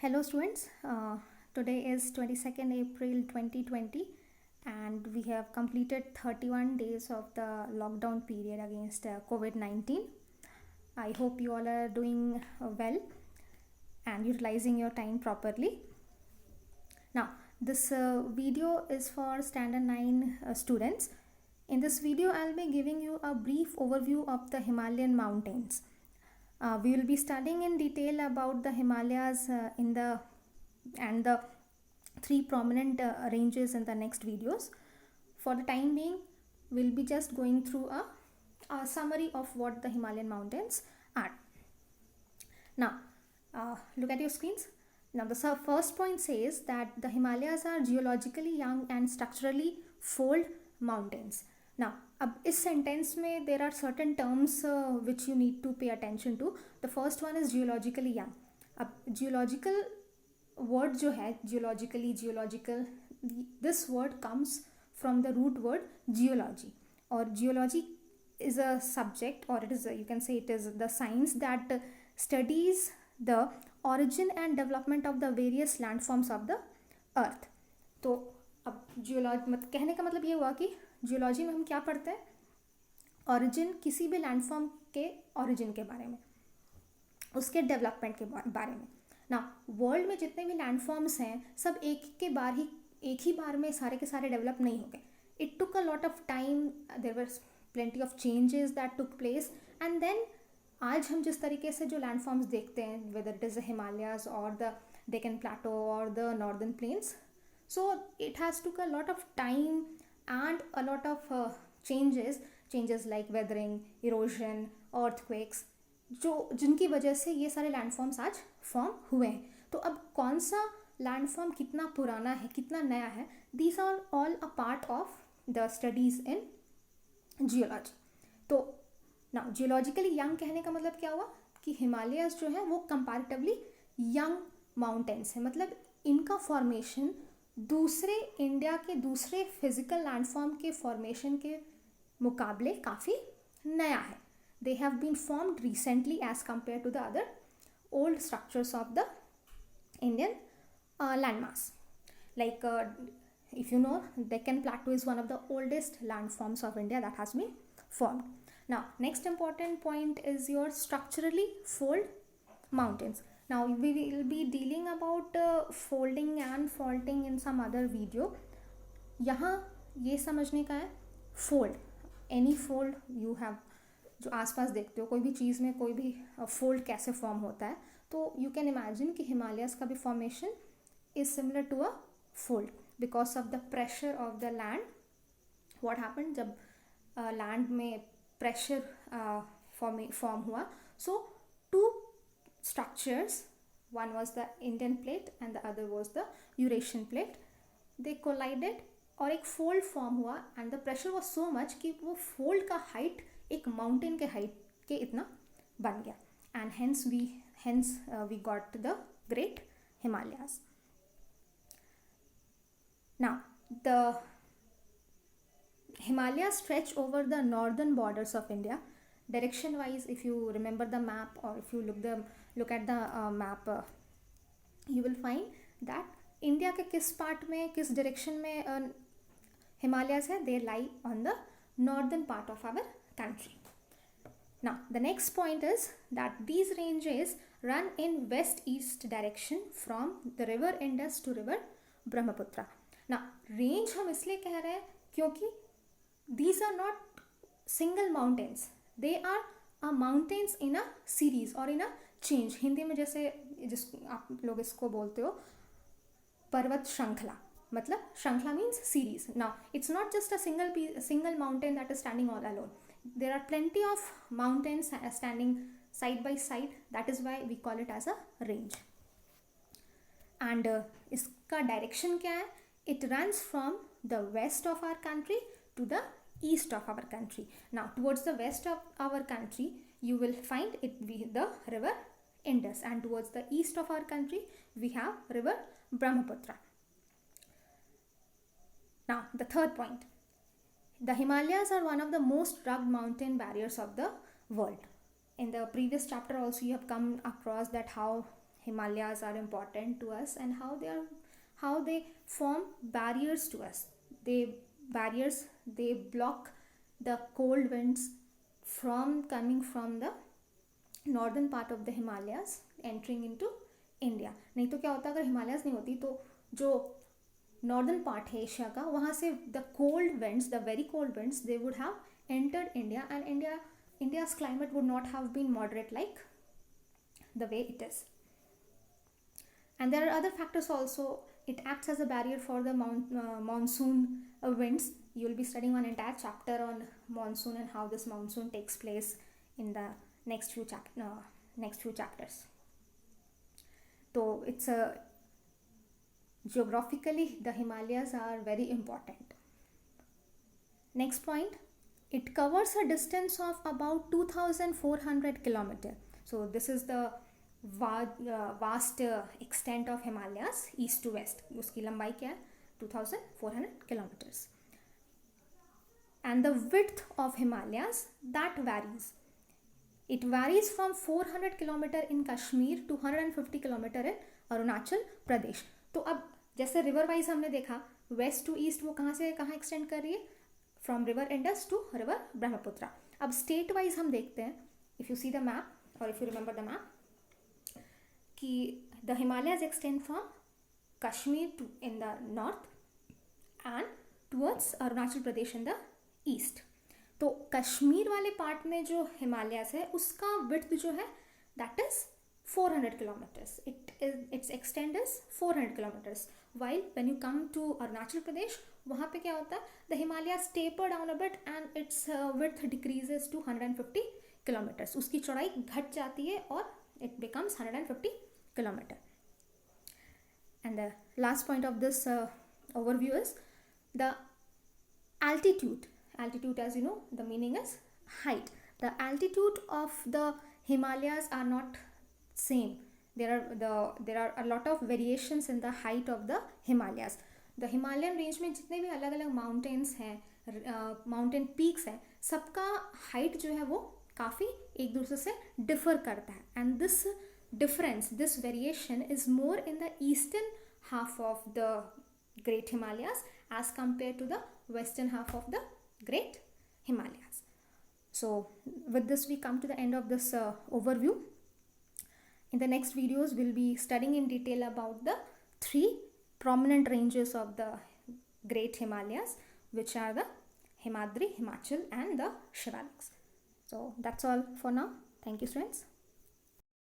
Hello students, today is 22nd April 2020 and we have completed 31 days of the lockdown period against COVID-19. I hope you all are doing well and utilizing your time properly. Now this video is for standard 9 students. In this video I'll be giving you a brief overview of the Himalayan mountains. We will be studying in detail about the Himalayas and the three prominent ranges in the next videos. For the time being, we'll be just going through a summary of what the Himalayan mountains are. Now, look at your screens. Now, the first point says that the Himalayas are geologically young and structurally fold mountains. Now, अब इस sentence में there are certain terms which you need to pay attention to. The first one is geologically young. अब geological word जो है geological this word comes from the root word geology. और geology is a subject, or it is you can say it is the science that studies the origin and development of the various landforms of the earth. तो अब geology कहने का मतलब ये हुआ कि geology में हम क्या पढ़ते हैं, ऑरिजिन, किसी भी लैंडफॉर्म के ऑरिजिन के बारे में, उसके डेवलपमेंट के बारे में. ना वर्ल्ड में जितने भी लैंडफॉर्म्स हैं सब एक ही बार में सारे के सारे डेवलप नहीं हो गए. It took a lot of time, there were plenty of changes that took place, and then आज हम जिस तरीके से जो लैंडफॉर्म्स देखते हैं, whether it is the Himalayas और द डेक्कन प्लेटो और the northern plains, so it has took a lot of time and a lot of changes like weathering, erosion, earthquakes, जिनकी वजह से ये सारे लैंडफॉर्म्स आज फॉर्म हुए हैं. तो अब कौन सा लैंडफॉर्म कितना पुराना है, कितना नया है, these are all a part of the studies in geology. तो ना जियोलॉजिकली यंग कहने का मतलब क्या हुआ कि हिमालयाज जो है वो कंपैरेटिवली यंग माउंटेन्स है, मतलब इनका फॉर्मेशन दूसरे इंडिया के दूसरे फिजिकल लैंडफॉर्म के फॉर्मेशन के मुकाबले काफ़ी नया है. They have been formed recently as compare to the other old structures of the Indian landmass. Like if you know, Deccan Plateau is one of the oldest landforms of India that has been formed. Now, next important point is your structurally fold mountains. Now, we will be dealing about folding and faulting in some other video. यहाँ ये समझने का है fold, any fold you have, जो आसपास देखते हो कोई भी चीज़ में कोई भी फोल्ड कैसे फॉर्म होता है, तो यू कैन इमेजिन कि हिमालयाज का भी formation is similar to a fold because of the pressure of the land. What happen जब लैंड में प्रेशर फॉर्म हुआ, so two structures, one was the Indian plate and the other was the Eurasian plate, they collided और एक fold form हुआ and the pressure was so much कि वो fold का height एक माउंटेन के हाइट के इतना बन गया, and hence we got the great Himalayas. Now the Himalayas stretch over the northern borders of India. Direction wise, if you remember the map or if you look at the map, you will find that India के किस part में, किस direction में Himalayas है, they lie on the northern part of our country. Now the next point is that these ranges run in west-east direction from the river Indus to river Brahmaputra. Now range हम इसलिए कह रहे हैं क्योंकि these are not single mountains, they are a mountains in a series or in a change. Hindi में जैसे आप लोग इसको बोलते हो पर्वत श्रृंखला, मतलब श्रृंखला means series. Now it's not just a single mountain that is standing all alone. There are plenty of mountains standing side by side, that is why we call it as a range. And इसका direction क्या है? It runs from the west of our country to the east of our country. Now towards the west of our country you will find it be the river Indus, and towards the east of our country we have river Brahmaputra. Now the third point, the Himalayas are one of the most rugged mountain barriers of the world. In the previous chapter also you have come across that how Himalayas are important to us, and how they form barriers to us. They block the cold winds from coming from the northern part of the Himalayas entering into India. नहीं तो क्या होता, अगर हिमालयाज नहीं होती तो जो northern part है एशिया का, वहाँ से the cold winds, the very cold winds, they would have entered India, and India's climate would not have been moderate like the way it is. And there are other factors also. It acts as a barrier for the monsoon winds. You will be studying an entire chapter on monsoon and how this monsoon takes place in the next few chapters. So it's geographically the Himalayas are very important. Next point, it covers a distance of about 2,400 kilometers. So this is the vast extent of Himalayas east to west. उसकी लंबाई क्या है? 2,400 kilometers. And the width of Himalayas, that varies. It varies from 400 kilometer in Kashmir to 150 kilometer in Arunachal Pradesh. तो अब जैसे river wise हमने देखा, waste to east वो कहाँ से कहाँ एक्सटेंड कर रही है, from river Indus to river Brahmaputra. अब स्टेट वाइज हम देखते हैं, if you see the map और if you remember the map, कि the Himalayas extend from Kashmir to in the north and towards Arunachal Pradesh in the east. तो कश्मीर वाले पार्ट में जो हिमालयाज है उसका विड्थ जो है that is 400 kilometers. Its extent is 400 kilometers. While when you come to Arunachal Pradesh, वहाँ पे क्या होता है, the Himalayas taper down a bit and its width decreases to 150 kilometers. उसकी चौड़ाई घट जाती है और it becomes 150 kilometer. And the last point of this overview is the altitude. Altitude, as you know, the meaning is height. The altitude of the Himalayas are not same. There are a lot of variations in the height of the Himalayas. The Himalayan range में जितने भी अलग अलग mountains हैं, mountain peaks हैं, सबका height जो है वो काफ़ी एक दूसरे से differ करता है. And this difference, this variation is more in the eastern half of the Great Himalayas as compared to the western half of the Great Himalayas. So with this we come to the end of this overview. In the next videos, we'll be studying in detail about the 3 prominent ranges of the Great Himalayas, which are the Himadri, Himachal and the Shivaliks. So that's all for now. Thank you, students.